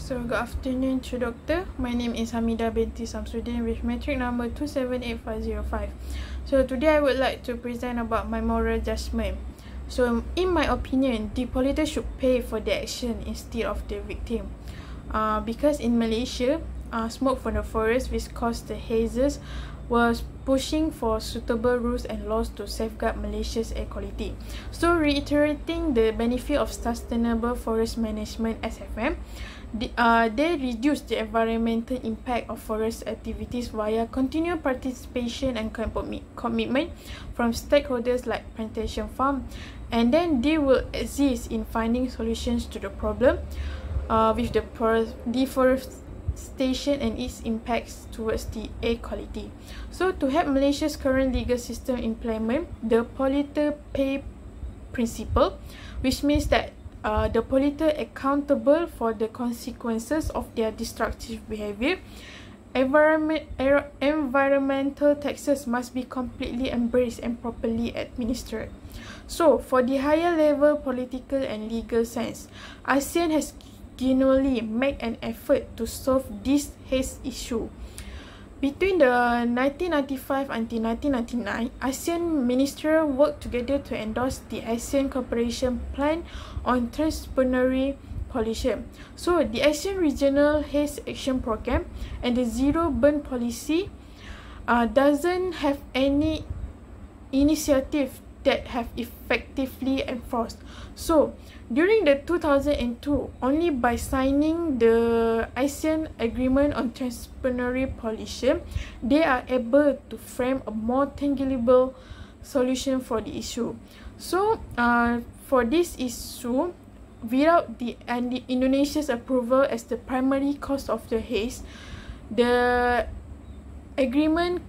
So good afternoon to Doctor. My name is Hamidah binti SAMSUDIN with metric number 278505. So today I would like to present about my moral judgment. So in my opinion, the polluter should pay for the action instead of the victim. Because in Malaysia, smoke from the forest which caused the HAZES was pushing for suitable rules and laws to safeguard Malaysia's air quality. So reiterating the benefit of sustainable forest management SFM, they reduce the environmental impact of forest activities via continued participation and commitment from stakeholders like plantation farm, and then they will assist in finding solutions to the problem with the deforestation and its impacts towards the air quality. So to help Malaysia's current legal system implement the polluter pay principle, which means that the polluter accountable for the consequences of their destructive behavior. Environmental taxes must be completely embraced and properly administered. So for the higher level political and legal sense, ASEAN has genuinely made an effort to solve this HAZE issue. Between the 1995 until 1999, ASEAN ministers worked together to endorse the ASEAN Cooperation Plan on Transboundary Pollution. So the ASEAN Regional HAZE Action Program and the Zero Burn Policy doesn't have any initiative that have effectively enforced. So during the 2002, only by signing the ASEAN Agreement on Transboundary Pollution, they are able to frame a more tangible solution for the issue. So for this issue, without the Indonesia's approval as the primary cause of the HAZE, the agreement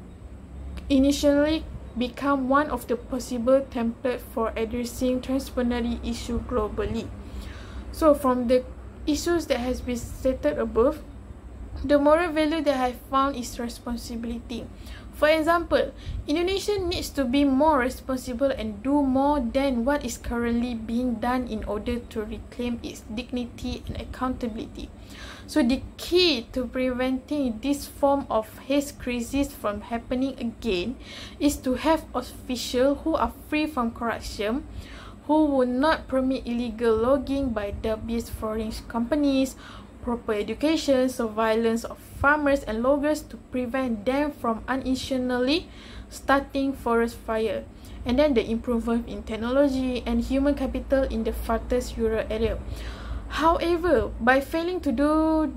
initially become one of the possible template for addressing transboundary issue globally. So from the issues that has been stated above, the moral value that I found is responsibility. For example, Indonesia needs to be more responsible and do more than what is currently being done in order to reclaim its dignity and accountability. So the key to preventing this form of HAZE crisis from happening again is to have officials who are free from corruption, who will not permit illegal logging by dubious foreign companies, proper education, surveillance of farmers and loggers to prevent them from unintentionally starting forest fire, and then the improvement in technology and human capital in the farthest rural area. However, by failing to do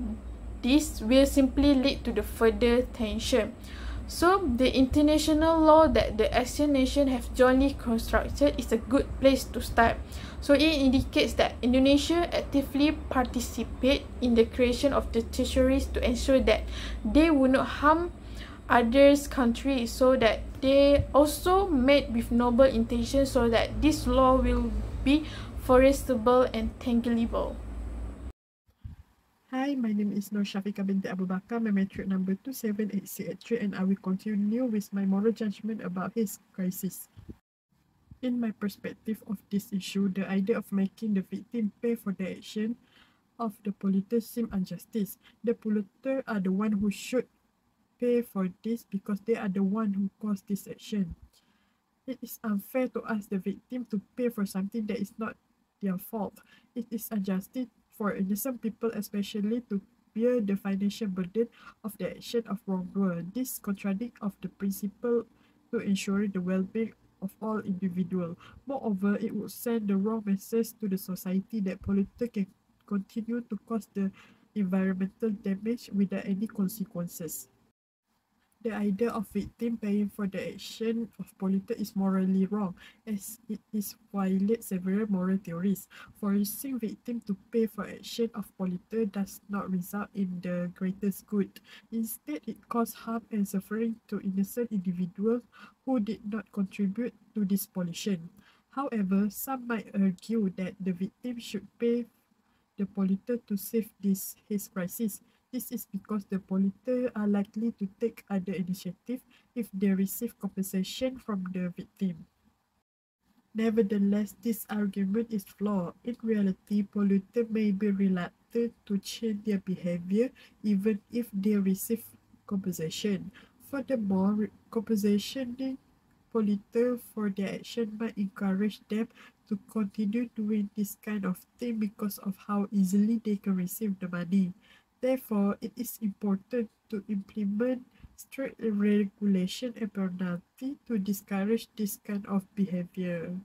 this will simply lead to the further tension. So the international law that the ASEAN nation have jointly constructed is a good place to start. So it indicates that Indonesia actively participate in the creation of the treasuries to ensure that they will not harm others countries, so that they also made with noble intentions, so that this law will be forestable and tangible. Hi, my name is NURHAFIZA binti BAKAR, my metric number 278683, and I will continue with my moral judgment about HAZE crisis. In my perspective of this issue, the idea of making the victim pay for the action of the polluter seems injustice. The polluter are the one who should pay for this because they are the one who caused this action. It is unfair to ask the victim to pay for something that is not their fault. It is injustice for innocent people, especially to bear the financial burden of the action of wrongdoer. This contradicts of the principle to ensure the well-being of all individuals. Moreover, it would send the wrong message to the society that polluter can continue to cause the environmental damage without any consequences. The idea of victim paying for the action of polluter is morally wrong, as it violates several moral theories. Forcing victim to pay for action of polluter does not result in the greatest good. Instead, it causes harm and suffering to innocent individuals who did not contribute to this pollution. However, some might argue that the victim should pay the polluter to save this HAZE crisis. This is because the polluter are likely to take other initiative if they receive compensation from the victim. Nevertheless, this argument is flawed. In reality, polluter may be polluter to change their behavior even if they receive compensation. Furthermore, compensating polluter for their action might encourage them to continue doing this kind of thing because of how easily they can receive the money. Therefore, it is important to implement strict regulation and penalty to discourage this kind of behavior.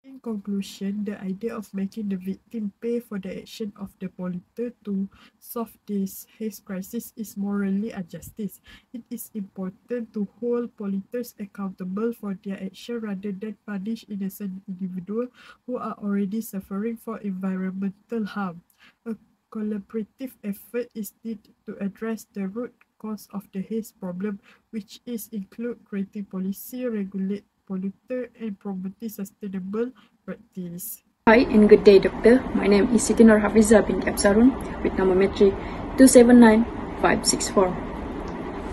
In conclusion, the idea of making the victim pay for the action of the polluter to solve this haze crisis is morally injustice. It is important to hold polluters accountable for their action rather than punish innocent individuals who are already suffering for environmental harm. A collaborative effort is needed to address the root cause of the haze problem, which is include creating policy, regulate polluter, and promoting sustainable practice. Hi and good day, Doctor. My name is SITI NURHAFIZA BINTI SARUN with number metric 279564.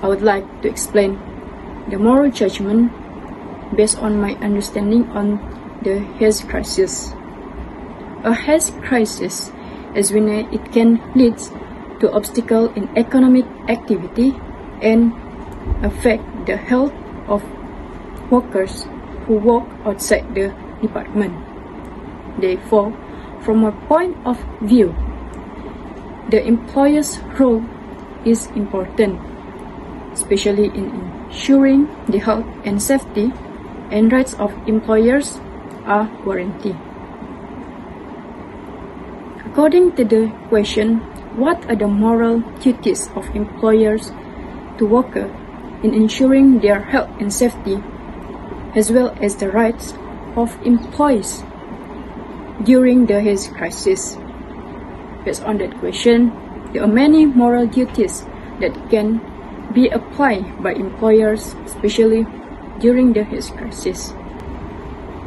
I would like to explain the moral judgment based on my understanding on the haze crisis. A haze crisis, as we know, it can lead to obstacle in economic activity and affect the health of workers who work outside the department. Therefore, from a point of view, the employer's role is important, especially in ensuring the health and safety and rights of employers are guaranteed. According to the question, what are the moral duties of employers to workers in ensuring their health and safety, as well as the rights of employees during the haze crisis? Based on that question, there are many moral duties that can be applied by employers, especially during the haze crisis.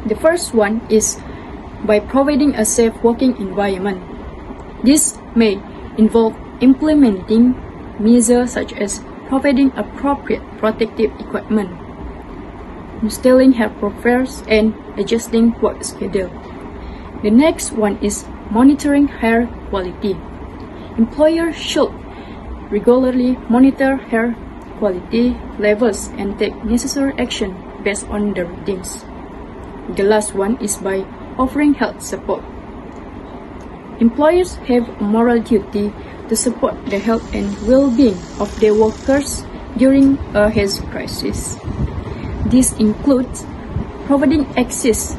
The first one is by providing a safe working environment. This may involve implementing measures such as providing appropriate protective equipment, installing health profiles, and adjusting work schedule. The next one is monitoring air quality. Employers should regularly monitor air quality levels and take necessary action based on the readings. The last one is by offering health support. Employers have a moral duty to support the health and well-being of their workers during a haze crisis. This includes providing access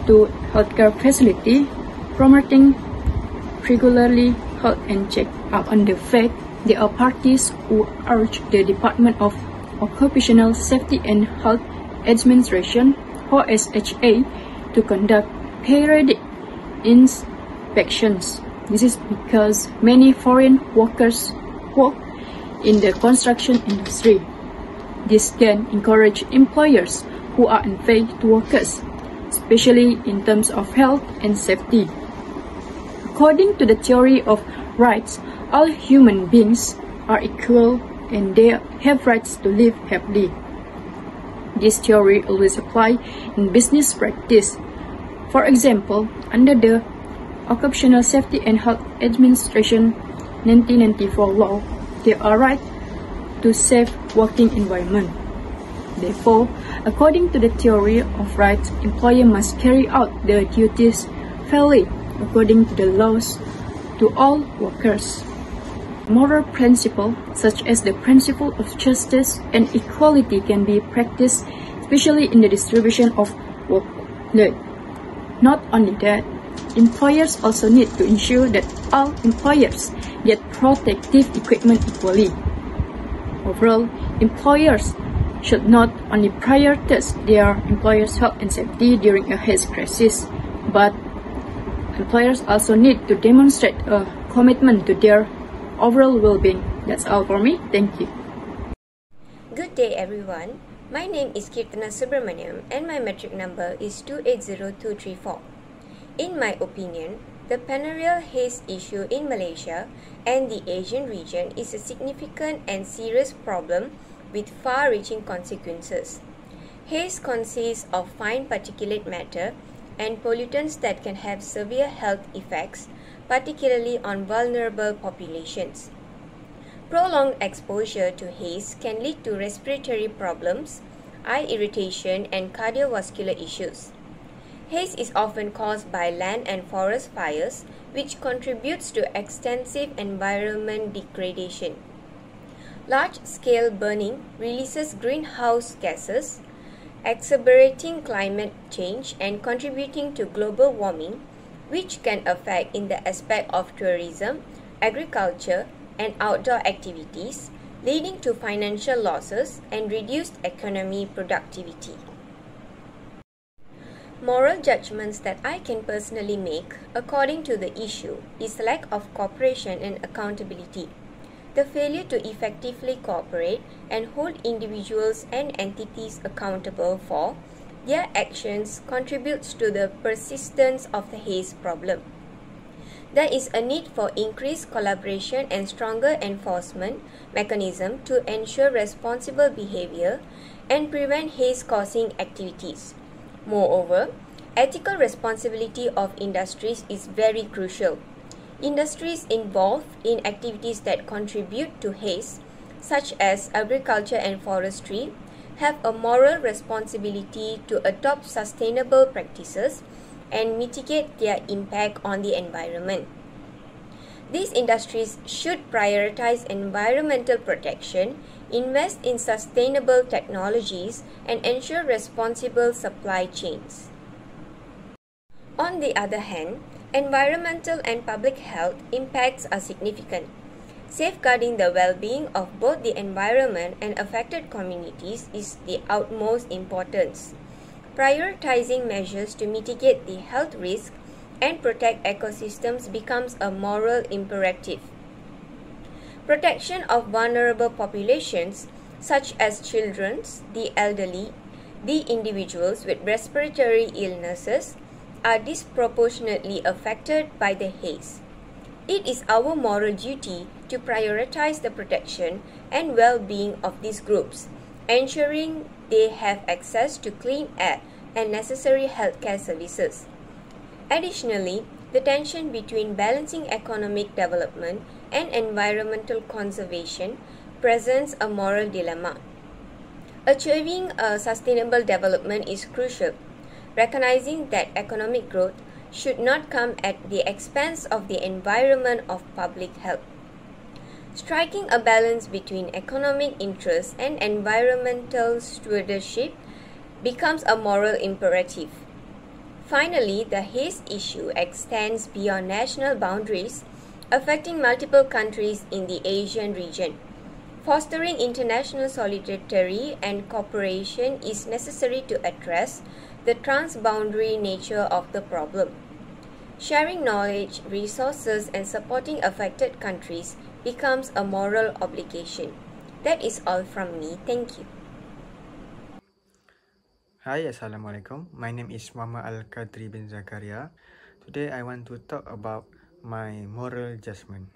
to healthcare facility, promoting regularly health and check-up on the fact there are parties who urge the Department of Occupational Safety and Health Administration (OSHA) to conduct periodic inspections. This is because many foreign workers work in the construction industry. This can encourage employers who are unfair to workers, especially in terms of health and safety. According to the theory of rights, all human beings are equal and they have rights to live happily. This theory always applies in business practice. For example, under the Occupational Safety and Health Administration 1994 law, there are rights to safe working environment. Therefore, according to the theory of rights, employer must carry out their duties fairly according to the laws to all workers. Moral principles such as the principle of justice and equality can be practiced, especially in the distribution of workload. Not only that, employers also need to ensure that all employers get protective equipment equally. Overall, employers should not only prioritize their employers' health and safety during a haze crisis, but employers also need to demonstrate a commitment to their overall well-being. That's all for me. Thank you. Good day, everyone. My name is SUBRAMANIAM and my metric number is 280234. In my opinion, the perennial haze issue in Malaysia and the Asian region is a significant and serious problem with far-reaching consequences. Haze consists of fine particulate matter and pollutants that can have severe health effects, particularly on vulnerable populations. Prolonged exposure to haze can lead to respiratory problems, eye irritation, and cardiovascular issues. Haze is often caused by land and forest fires, which contributes to extensive environment degradation. Large-scale burning releases greenhouse gases, exacerbating climate change and contributing to global warming, which can affect in the aspect of tourism, agriculture, and outdoor activities, leading to financial losses and reduced economy productivity. Moral judgments that I can personally make according to the issue is lack of cooperation and accountability. The failure to effectively cooperate and hold individuals and entities accountable for their actions contributes to the persistence of the haze problem. There is a need for increased collaboration and stronger enforcement mechanism to ensure responsible behavior and prevent haze-causing activities. Moreover, ethical responsibility of industries is very crucial. Industries involved in activities that contribute to haze, such as agriculture and forestry, have a moral responsibility to adopt sustainable practices and mitigate their impact on the environment. These industries should prioritize environmental protection, invest in sustainable technologies, and ensure responsible supply chains. On the other hand, environmental and public health impacts are significant. Safeguarding the well-being of both the environment and affected communities is the utmost importance. Prioritizing measures to mitigate the health risk and protect ecosystems becomes a moral imperative. Protection of vulnerable populations, such as children, the elderly, the individuals with respiratory illnesses, are disproportionately affected by the haze. It is our moral duty to prioritize the protection and well-being of these groups, ensuring they have access to clean air and necessary healthcare services. Additionally, the tension between balancing economic development and environmental conservation presents a moral dilemma. Achieving a sustainable development is crucial, recognizing that economic growth should not come at the expense of the environment or public health. Striking a balance between economic interests and environmental stewardship becomes a moral imperative. Finally, the haze issue extends beyond national boundaries, affecting multiple countries in the Asian region. Fostering international solidarity and cooperation is necessary to address the transboundary nature of the problem. Sharing knowledge, resources, and supporting affected countries becomes a moral obligation. That is all from me. Thank you. Hi, Assalamualaikum. My name is Muhammad AL-QADRI bin ZAKARIA. Today I want to talk about my moral judgment.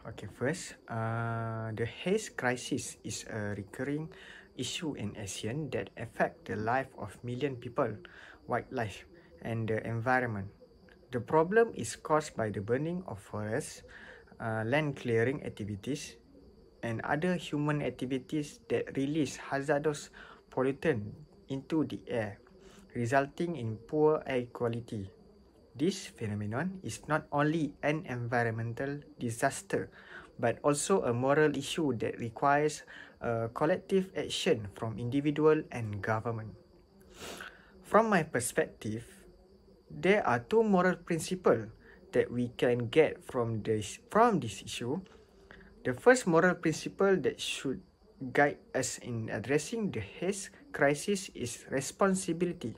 Okay, first, the haze crisis is a recurring issue in ASEAN that affects the life of million people, wildlife, and the environment. The problem is caused by the burning of forests, land clearing activities, and other human activities that release hazardous pollutants into the air, resulting in poor air quality. This phenomenon is not only an environmental disaster, but also a moral issue that requires collective action from individual and government. From my perspective, there are two moral principles that we can get from this issue. The first moral principle that should guide us in addressing the haze crisis is responsibility.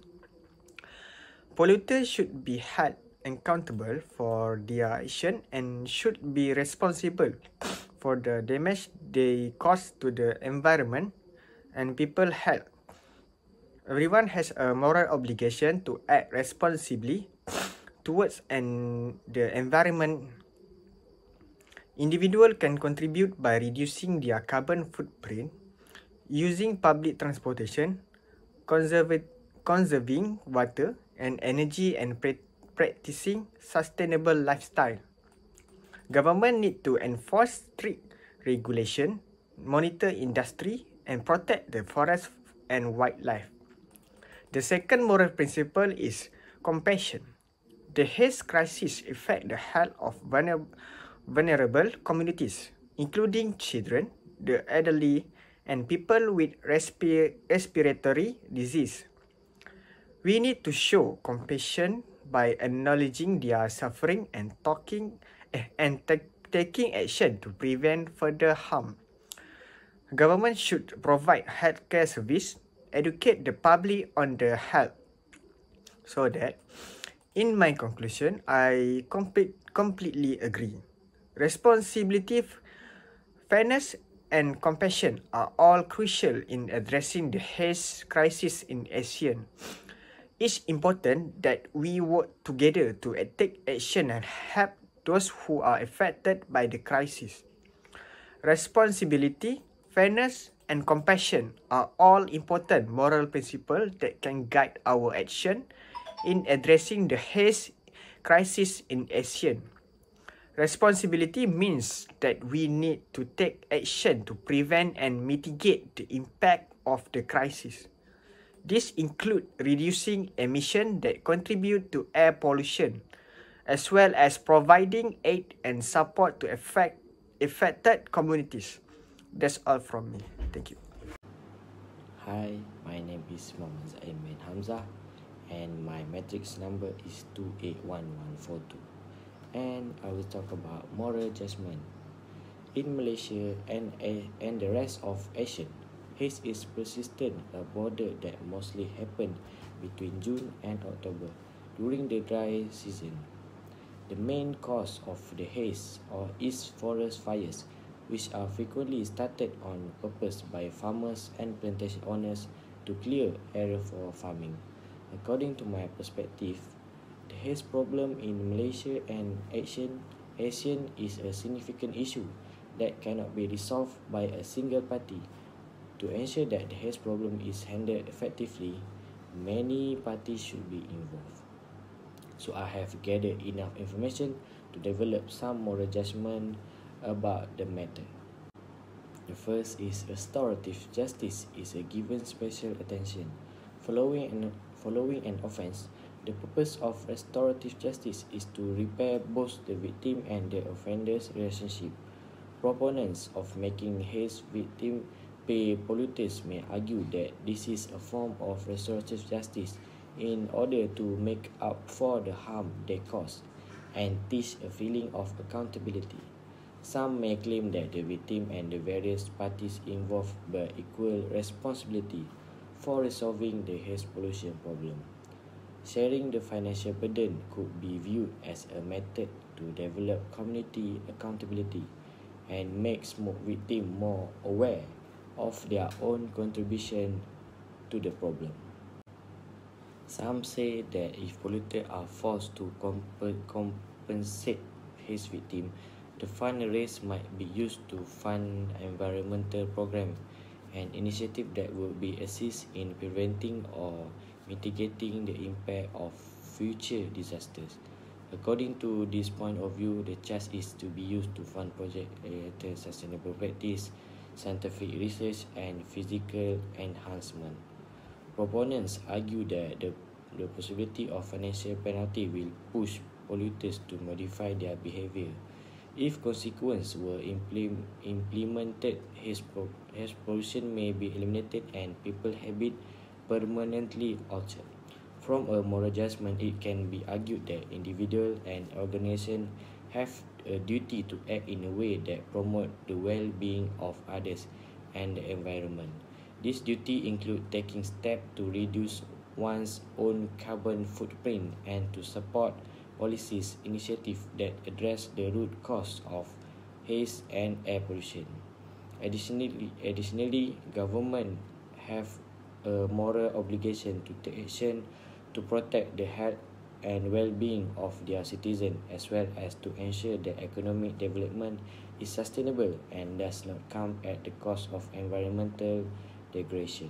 Polluters should be held accountable for their action and should be responsible for the damage they cause to the environment and people's health. Everyone has a moral obligation to act responsibly towards the environment. Individuals can contribute by reducing their carbon footprint, using public transportation, conserving water and energy, and practicing sustainable lifestyle. Government need to enforce strict regulation, monitor industry, and protect the forest and wildlife. The second moral principle is compassion. The HAZE crisis affects the health of vulnerable communities, including children, the elderly, and people with respiratory disease. We need to show compassion by acknowledging their suffering and taking action to prevent further harm. Government should provide healthcare service, educate the public on the health, so that, in my conclusion, I completely agree. Responsibility, fairness, and compassion are all crucial in addressing the HAZE crisis in ASEAN. It's important that we work together to take action and help those who are affected by the crisis. Responsibility, fairness, and compassion are all important moral principles that can guide our action in addressing the HAZE crisis in ASEAN. Responsibility means that we need to take action to prevent and mitigate the impact of the crisis. This includes reducing emissions that contribute to air pollution, as well as providing aid and support to affected communities. That's all from me. Thank you. Hi, my name is Muhammad ZAIM and HAMZAH, and my matrix number is 281142. And I will talk about moral judgment. In Malaysia and the rest of Asia, HAZE is persistent, a border that mostly happens between June and October during the dry season. The main cause of the HAZE is forest fires, which are frequently started on purpose by farmers and plantation owners to clear area for farming. According to my perspective, the HAZE problem in Malaysia and ASEAN is a significant issue that cannot be resolved by a single party. To ensure that the HAZE problem is handled effectively, many parties should be involved. So I have gathered enough information to develop some moral judgment about the matter. The first is restorative justice is given special attention. Following an offense, the purpose of restorative justice is to repair both the victim and the offender's relationship. Proponents of making HAZE victim pay polluters may argue that this is a form of restorative justice in order to make up for the harm they caused and teach a feeling of accountability. Some may claim that the victim and the various parties involved bear equal responsibility for resolving the HAZE pollution problem. Sharing the financial burden could be viewed as a method to develop community accountability and make smoke victims more aware of their own contribution to the problem. Some say that if polluters are forced to compensate HAZE victims, the fund raised might be used to fund environmental programs and initiatives that will be assist in preventing or mitigating the impact of future disasters. According to this point of view, the charge is to be used to fund projects related to sustainable practice, scientific research, and physical enhancement. Proponents argue that the possibility of financial penalty will push polluters to modify their behavior. If consequences were implemented, HAZE pollution may be eliminated and people's habits permanently altered. From a moral judgment, it can be argued that individuals and organizations have a duty to act in a way that promotes the well-being of others and the environment. This duty includes taking steps to reduce one's own carbon footprint and to support policies initiatives that address the root cause of HAZE and air pollution. Additionally, government have a moral obligation to take action to protect the health and well-being of their citizens, as well as to ensure that economic development is sustainable and does not come at the cost of environmental degradation.